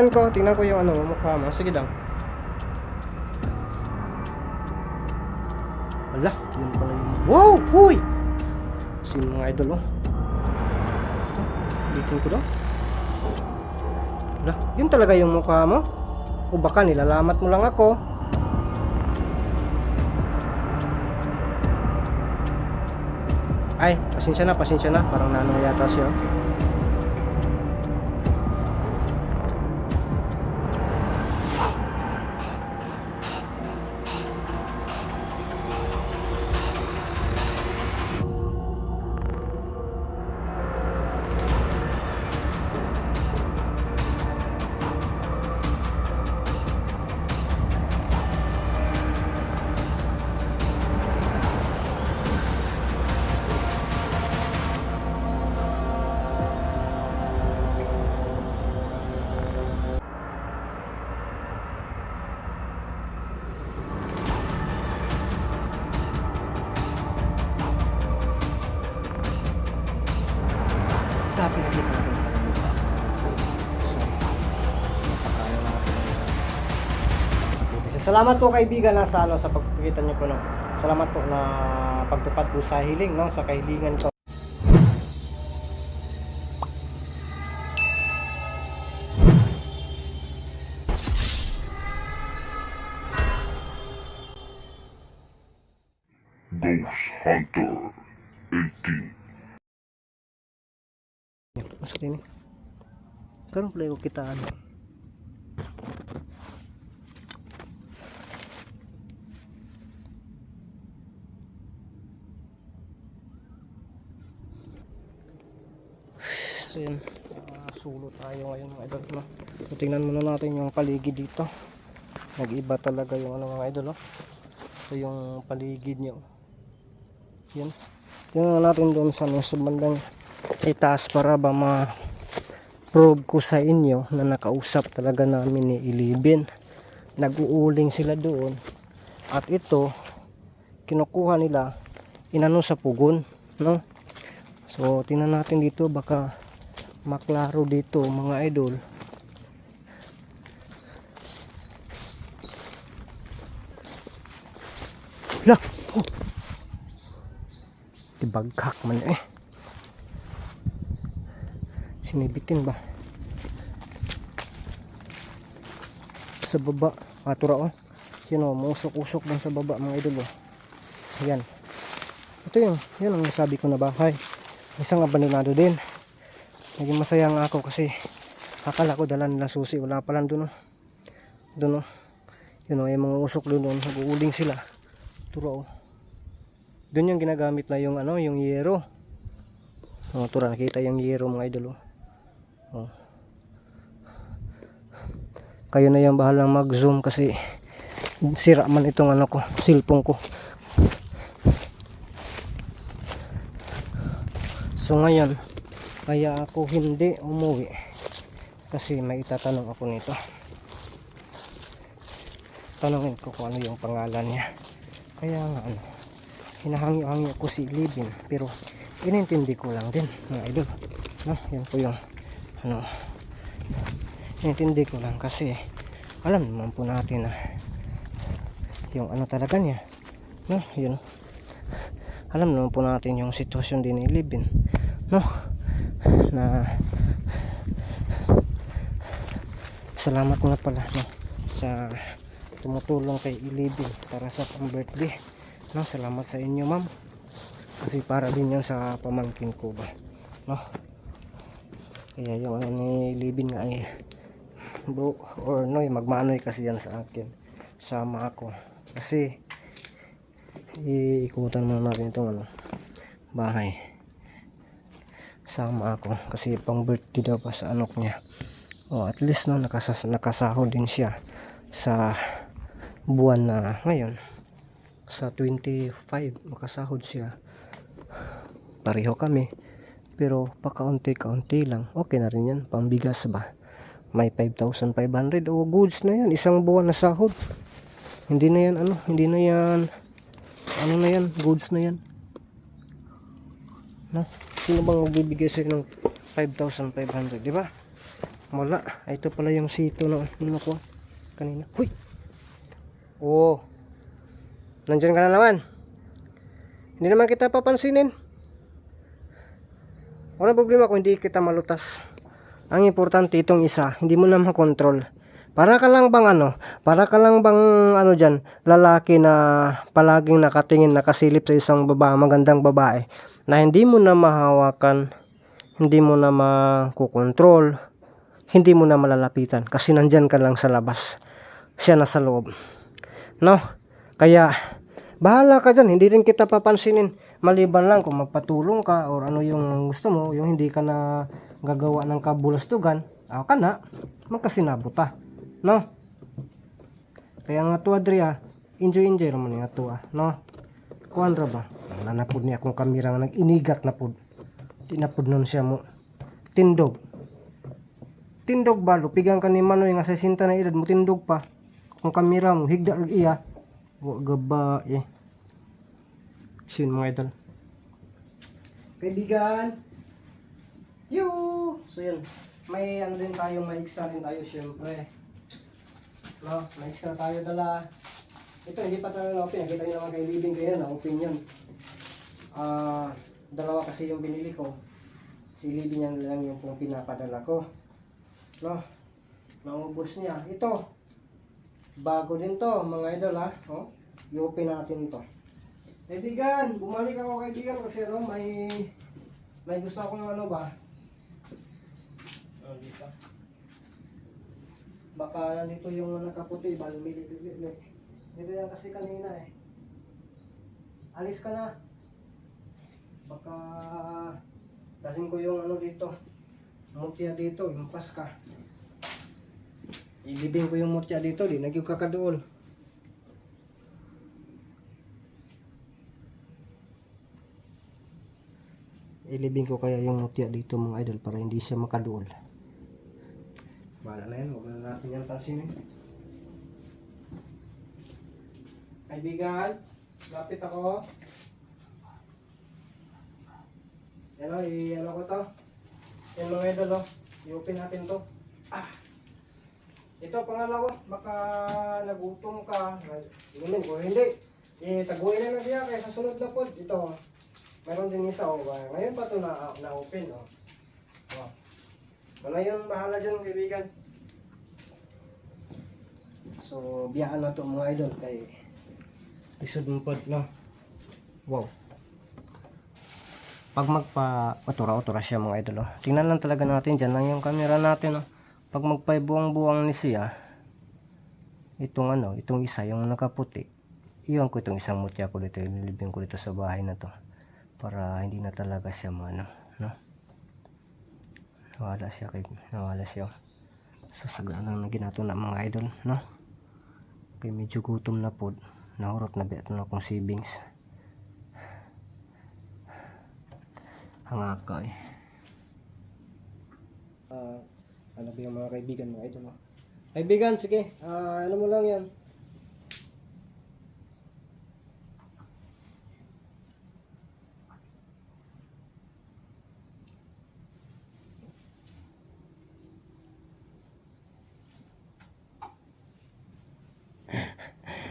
Tingnan ko yung mukha mo. Sige daw. Wala, yun pala yung... Wow! Huy! Sino mga idol, oh? Dito ko daw. Wala, yun talaga yung mukha mo? O baka nilalamat mo lang ako? Ay, pasensya na. Parang nanong yata siya. Pinakita natin pala mukha. So, napakaya natin. Salamat po kaibigan sa pagpakita niyo po, no. Salamat po na pagtupad po sa hiling, no, sa kahilingan ko. Ghost Hunter 18. Masuk ini. Karon play ko kitaan. So yun, sulo tayo ngayon mga idol, no? So, tingnan muna natin yung paligid dito. Nag-iba talaga yung mga idol, no? So yung paligid nyo, yan. Tingnan natin doon sa bandang itaas para ba ma-prove ko sa inyo na nakausap talaga namin ni Ilibin. Nag-uuling sila doon at ito kinukuha nila inano sa pugon, no? So tingnan natin dito, baka maklaro dito mga idol. Lah, oh. Dibagkak man eh. Sinibitin ba sa baba? Atura, oh. Sino musok-usok lang sa baba mga idol, oh. Ayan. Ito yun ang nasabi ko na bahay. Isang abandonado din. Naging masaya nga ako kasi akala ko dala nila susi. Wala pa lang dun, oh. Dun, oh. Yun, oh, yung mga usok dun, nag-uuling sila. Tura, oh. Dun yung ginagamit na yung yung yero. Oh, tura, nakita yung yero mga idol, oh. Oh. Kayo na yung bahalang mag-zoom kasi sira man itong ko, cellphone ko. So ngayon, kaya ako hindi umuwi kasi may itatanong ako nito. Tanungin ko kung ano yung pangalan niya. Kaya nga hinahangi-hangi ako si Ilibin, pero inintindi ko lang din mga idol, no? Yan po yung inintindi ko lang kasi alam naman po natin na yung talaga niya, no? Yun, alam naman po natin yung sitwasyon din ni Ilibin, no? Na salamat nga pala, no, sa tumutulong kay Ilibin para sa pang-birthday, no? Salamat sa inyo, ma'am, kasi para din yan sa pamangkin ko ba, no? Kaya yung ni Ilibin nga ay bro or no, magmanoy kasi yan sa akin, sama ako kasi iikutan muna natin itong bahay. Sama ako kasi pang birthday daw pa sa anok niya. Oh, at least no, nakasahod din siya sa buwan na ngayon. Sa 25 makasahod siya. Pareho kami, pero pakaunti-kaunti lang. Okay na rin yan, pambigas ba. May 5,500 o goods na yan, isang buwan na sahod. Hindi na yan hindi na yan na yan, goods na yan, no? Sino bang magbibigay sa'yo ng 5,500, di ba? Wala. Ito pala yung sito na ano ko kanina. Huy! Oh. Nandiyan ka na naman. Hindi naman kita papansinin. Wala problema kung hindi kita malutas. Ang importante itong isa, hindi mo na makontrol. Para ka lang bang ano dyan, lalaki na palaging nakatingin, nakasilip sa isang babae, magandang babae, na hindi mo na mahawakan, hindi mo na makukontrol, hindi mo na malalapitan, kasi nandyan ka lang sa labas. Siya nasa loob. No? Kaya, bahala ka dyan, hindi rin kita papansinin. Maliban lang kung magpatulong ka or ano yung gusto mo, yung hindi ka na gagawa ng kabulastugan, ka na, magkasinabot ta. No? Kaya nga to Adria, enjoy naman nga to no? Kuhan ra ba? Nanapod niya akong kamera nga nag-inigat na pod. Tinapod nun siya mo. Tindog. Tindog ba? Lupigan ka ni Manoy nga 60 na edad mo tindog pa. Kung kamera mo, higda iya. Wa gaba eh. Sin mga idol. Kaibigan. So yun. May ano din tayo, may extra din tayo syempre. No, may extra tayo dala. Ito hindi pa tayo na-open. Nakita nyo naman kay Living kayo na open yun. Dalawa kasi yung binili ko. Si Living yan lang yung pong pinapadala ko. No, naubos niya. Ito. Bago din to mga idol Oh, i-open natin to. Kaibigan, bumalik ako kaibigan kasi ano, may gusto akong ano ba? Dito. Baka nandito yung nakaputi, lumilipit. Dito yan kasi kanina eh. Alis ka na. Baka dalhin ko yung ano dito. Mutya dito, impas ka. Ilibing ko yung mutya dito, di nagyug kakadool. Ilibing ko kaya yung mutya dito mga idol para hindi siya makadool. Bahala na yan, huwag na natin yan tansinin. Kaibigan, lapit ako. Yan o, i-ano ko to. Yan mga idol o, i-open natin to. Ito pangalawa, baka nagutom ka. Inumin ko, hindi. Taguin na na siya kaya sa sunod na pod. Ito, meron din isa o. Ngayon pa ito na-open o. Wala yung bahala dyan kaibigan. So, biyaan na ito mga idol kay isod mo pod, no? Wow. Pag magpa-otora-otora siya mga idol, tingnan lang talaga natin, dyan lang yung camera natin, Pag magpaibuang-buang ni siya, itong isa, yung nakaputi, iwan ko itong isang mutya ko dito, nilibing ko dito sa bahay na to, para hindi na talaga siya no? Nawala siya. So, sagana lang na ginato na mga idol, no? Kaya medyo gutom na po, nahurot na biat na akong savings. Hangaka eh. Ano ba yung mga kaibigan mga idol, Kaibigan, sige. Ano mo lang yan.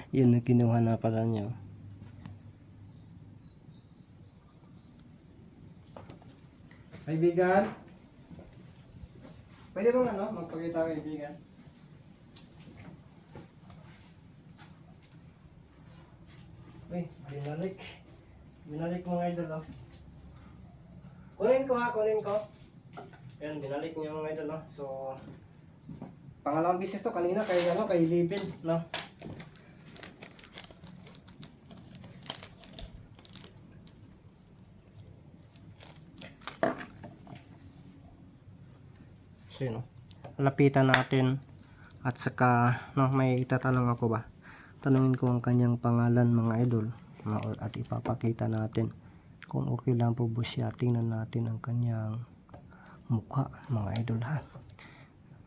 Yun na kinuha na pala niya. Kaibigan. Pwede bang magpakita kaibigan? Uy, binalik mga idol, Kunin ko. Ayan, binalik niya mga idol, So, pangalawang bisis to kanina kay Libin, So, lapitan natin at saka may itatanong ako ba, tanungin ko ang kanyang pangalan mga idol, at ipapakita natin kung okay lang po ba siya. Tingnan natin ang kanyang mukha mga idol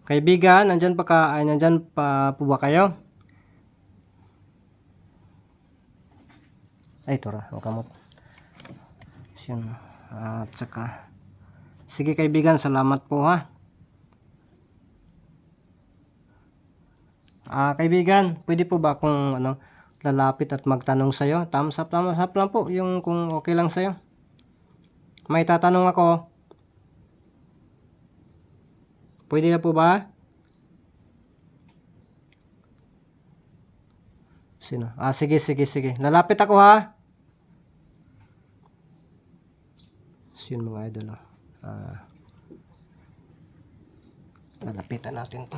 Kaibigan, nandyan pa po ba kayo? Ay, ito ra, ang kamot. At saka sige kaibigan, salamat po Kaibigan, pwede po ba kung lalapit at magtanong sa'yo? Thumbs up lang po yung kung okay lang sa'yo. May tatanong ako. Pwede na po ba? Sino? Sige. Lalapit ako ha. Yun mga idol. Lalapitan natin to.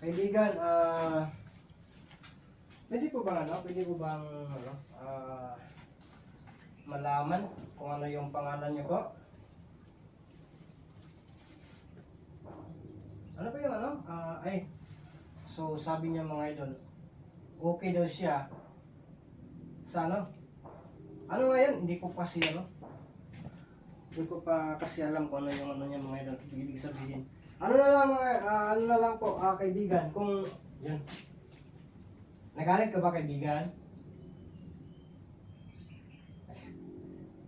Kaibigan, pwede po bang malaman kung ano yung pangalan niyo po? Ano ba yung so sabi niya mga idol, okay daw siya sa ano nga yan, hindi ko kasi hindi ko pa kasi alam kung ano yung niya mga idol, ibig sabihin. Ano na lang po, kaibigan, kung yan. Nagalit ka ba, kaibigan?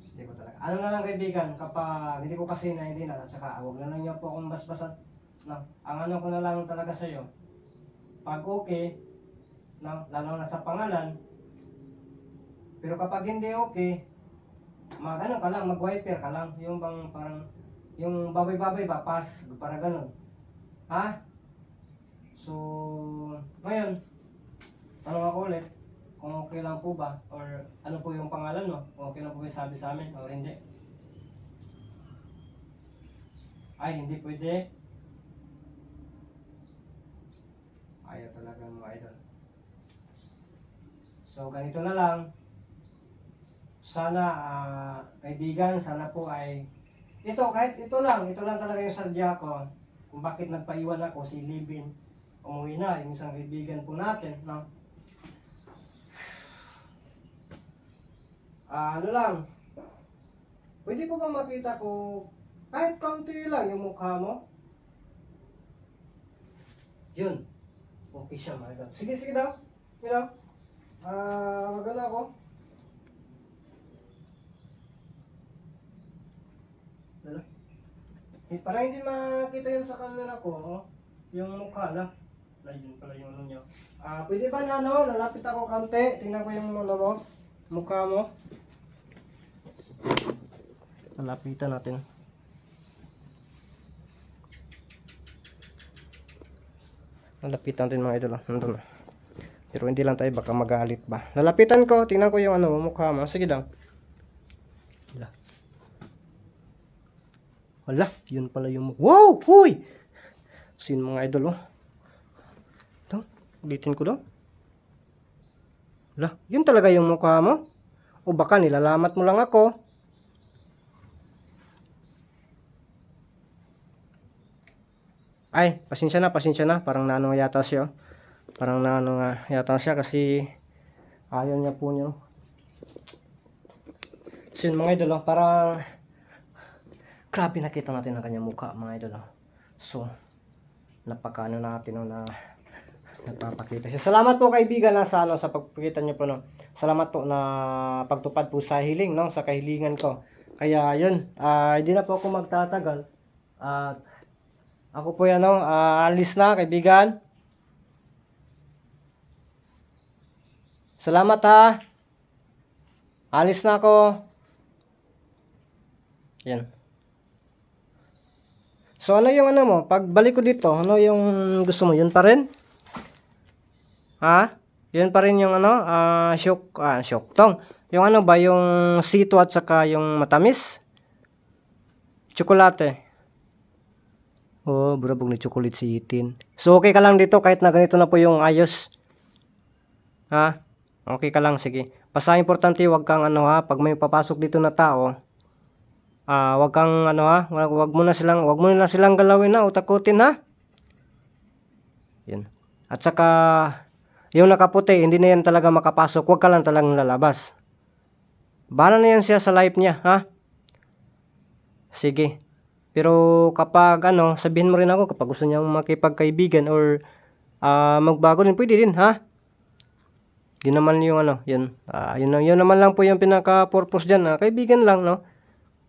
Hindi ko talaga. Ano na lang, kaibigan, kapag hindi ko kasi naintindihan at saka huwag na lang niyo po akong basbasan. Ang ano ko na lang talaga sa iyo. Pag okay, lalo na sa pangalan. Pero kapag hindi okay, mag-ano ka lang, mag-wiper ka lang. Yung bang parang yung babay-babay ba, pass, para ganun. Ha? So, ngayon, tanong ako ulit, kung okay lang po ba, or ano po yung pangalan mo, kung okay lang po yung sabi sa amin, o hindi. Ay, hindi pwede. Ayaw talaga mga idol. So, ganito na lang. Sana, kaibigan, sana po ay kahit ito lang talaga yung sadya ko. Kung bakit nagpaiwan ako, si Libin. Umuwi na, yung isang kaibigan po natin. Ano lang, pwede po ba makita ko, kahit kaunti lang yung mukha mo? Yun. Okay siya, mga God. Sige daw. Maganda ako. Para hindi makita yun sa camera ko, yung mukha na. Yun pala yung ano niya. Pwede ba na lalapit ako kante, tingnan ko yung mukha mo. Lalapitan natin. Lalapitan natin mga idol. Nandun na. Pero hindi lang tayo, baka magalit ba. Lalapitan ko, tingnan ko yung mukha mo. Sige lang. Wala, yun pala yung wow! Huy! Sin mga idol Ito, ulitin ko daw. Wala, yun talaga yung mukha mo? O baka nilalamat mo lang ako? Ay, pasensya na. Parang naano yata siya. Parang naano nga yata siya kasi ayaw niya po niyo. Sin mga idol parang grabe nakita natin ang kanyang mukha mga idol. So, napakaano natin na nagpapakita siya. Salamat po kaibigan sa pagpakita niyo po Salamat po na pagtupad po sa hiling sa kahilingan ko. Kaya yun, hindi na po ako magtatagal. Ako po yan alis na kaibigan. Salamat ha. Alis na ako. Yan. So ano yung mo? Pagbalik ko dito, ano yung gusto mo? Yun pa rin? Ha? Yun pa rin yung syoktong. Yung ba yung sito at saka yung matamis? Tsokolate. Oh, burabog ni chocolate si Itin. So okay ka lang dito kahit na ganito na po yung ayos. Ha? Okay ka lang, sige. Basta importante wag kang pag may papasok dito na tao, wag kang wag mo na silang galawin o takutin ha. Yan. At saka yung nakaputi, hindi na yan talaga makapasok. Wag ka lang talagang lalabas. Bahala na yan siya sa life niya, ha? Sige. Pero kapag sabihin mo rin ako kapag gusto niyang makipagkaibigan or magbago din, pwede din, ha? Yun naman yung yun. Yun naman lang po yung pinaka-purpose diyan, kaibigan lang, no?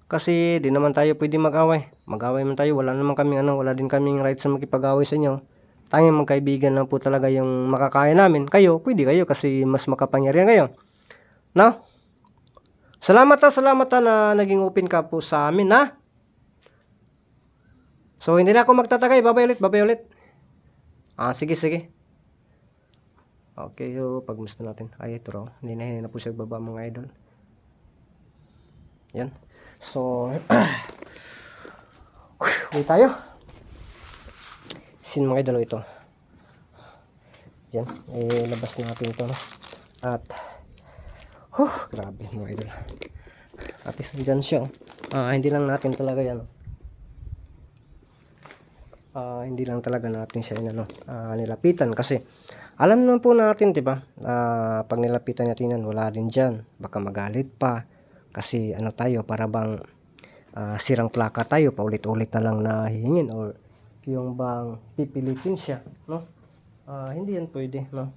Kasi di naman tayo pwede mag-away. Mag-away man tayo, wala naman kaming wala din kaming rights na makipag-away sa inyo. Tanging magkaibigan lang po talaga yung makakaya namin. Kayo, pwede kayo kasi mas makapangyarihan kayo. No? Salamat na naging open ka po sa amin, ha? So, hindi na ako magtatagay. Babay ulit. Sige. Okay, so, pagmusta natin. Ay, ito raw. Hindi na po siya baba, mga idol. Yan. So, uwi tayo. Sin mga idol ito. Yan. Labas natin ito, no? At, grabe mga idol. At least dyan siya, hindi lang natin talaga yan, hindi lang talaga natin siya nilapitan kasi alam naman po natin, diba, pag nilapitan natin yan, wala din dyan, baka magalit pa kasi tayo, para bang sirang plaka tayo, paulit-ulit na lang na hihingin or yung bang pipilitin siya, no? Hindi yan pwede, no?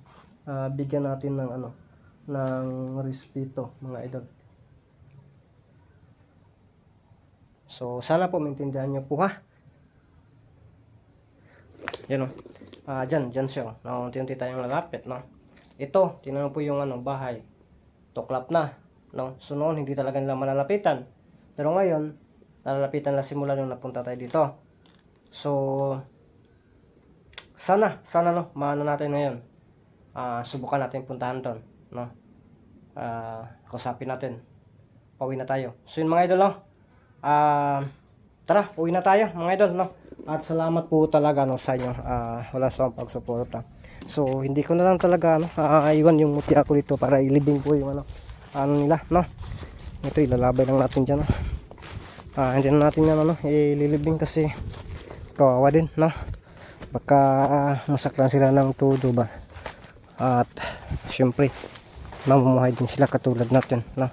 Bigyan natin ng ng respeto, mga idol. So sana po maintindihan nyo po, ha. Yan, dyan siya, no? Unti-unti tayong lalapit, no? Ito, tingnan po yung bahay, tuklap na, no? So noon hindi talaga nila malalapitan, pero ngayon nalalapitan na simula nung napunta tayo dito. So sana no, maano natin ngayon, subukan natin puntahan ton, no? Kausapin natin, pauwi na tayo. So yun mga idol, no? Tara, uwi na tayo mga idol, no? At salamat po talaga, no, sa inyo, wala sa pagsuporta. So hindi ko na lang talaga iwan yung mutya ko dito para ilibing po yung nila, no? Ito ilalabay lang natin dyan, no? Hindi na natin yan ililibing kasi kawawa din, no? Baka masaklan sila ng todo ba, at syempre mamumuhay din sila katulad natin, no?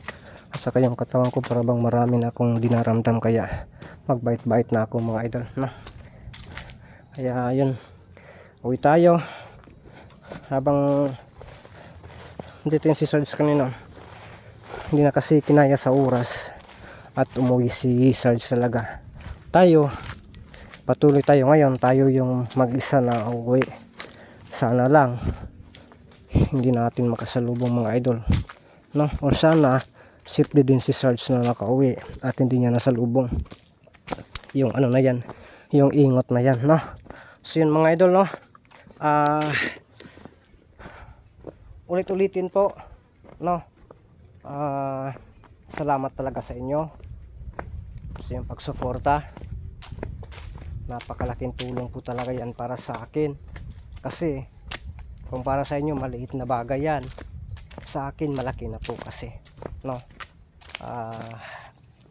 At saka yung katawan ko para bang marami na akong dinaramdam, kaya magbait-bait na ako mga idol, no? Kaya yun, uwi tayo. Habang dito yung si Sarge kanina, hindi na kasi kinaya sa oras at umuwi si Sarge talaga. Tayo, patuloy tayo ngayon. Tayo yung mag-isa na uwi. Sana lang hindi natin makasalubong mga idol, no? Or sana safety din si Sarge na nakauwi at hindi niya nasalubong yung na yan, yung ingot na yan, no? So yun mga idol, no? Ulit-ulitin po, no? Salamat talaga sa inyo sa yung pagsuporta. Napakalaking tulong po talaga yan para sa akin, kasi kung para sa inyo maliit na bagay yan, sa akin malaki na po kasi, no?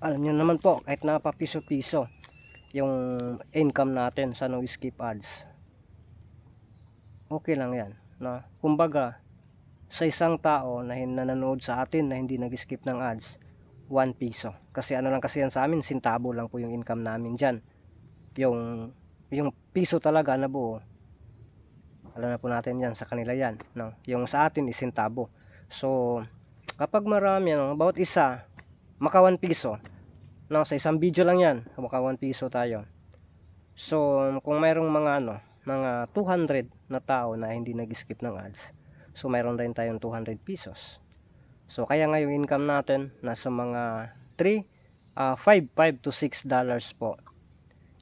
Alam nyo naman po, kahit na pa piso-piso yung income natin sa no skip ads, okay lang yan, no? Kumbaga sa isang tao na nanonood sa atin na hindi nag-skip ng ads, 1 piso. Kasi lang kasi yan sa amin, sintabo lang po yung income namin dyan. Yung piso talaga na buo, alam na po natin yan, sa kanila yan, no? Yung sa atin is sintabo. So kapag marami, bawat isa maka 1 piso, no? Sa isang video lang yan, maka 1 piso tayo. So kung mayroong mga 200 na tao na hindi nag-skip ng ads, so mayroon rin tayong 200 pesos. So kaya nga yung income natin nasa mga 5 to 6 dollars po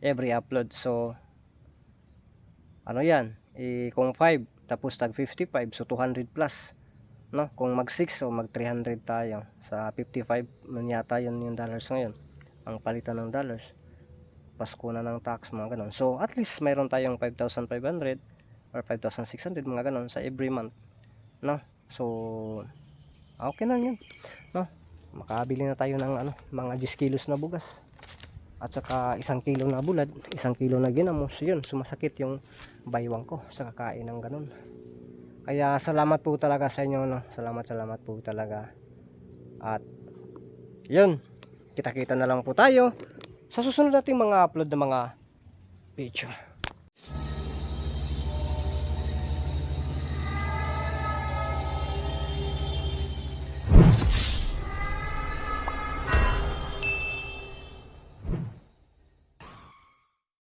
every upload. So yan, kung 5 tapos tag 55, so 200 plus, no? Kung mag 6, so mag 300 tayo sa 55 yata yun yung dollars ngayon, ang palitan ng dollars. Pasko na ng tax, mga ganon. So at least mayroon tayong 5,500 or 5,600, mga ganon sa every month, no? So okay na yun, no? Makabili na tayo ng mga 10 kilos na bugas at saka 1 kilo na bulad, 1 kilo na ginamos. Yun, sumasakit yung baywang ko sa kakain ng ganon. Kaya salamat po talaga sa inyo, no? Salamat po talaga. At yun, kita-kita na lang po tayo sa susunod nating mga upload na mga video.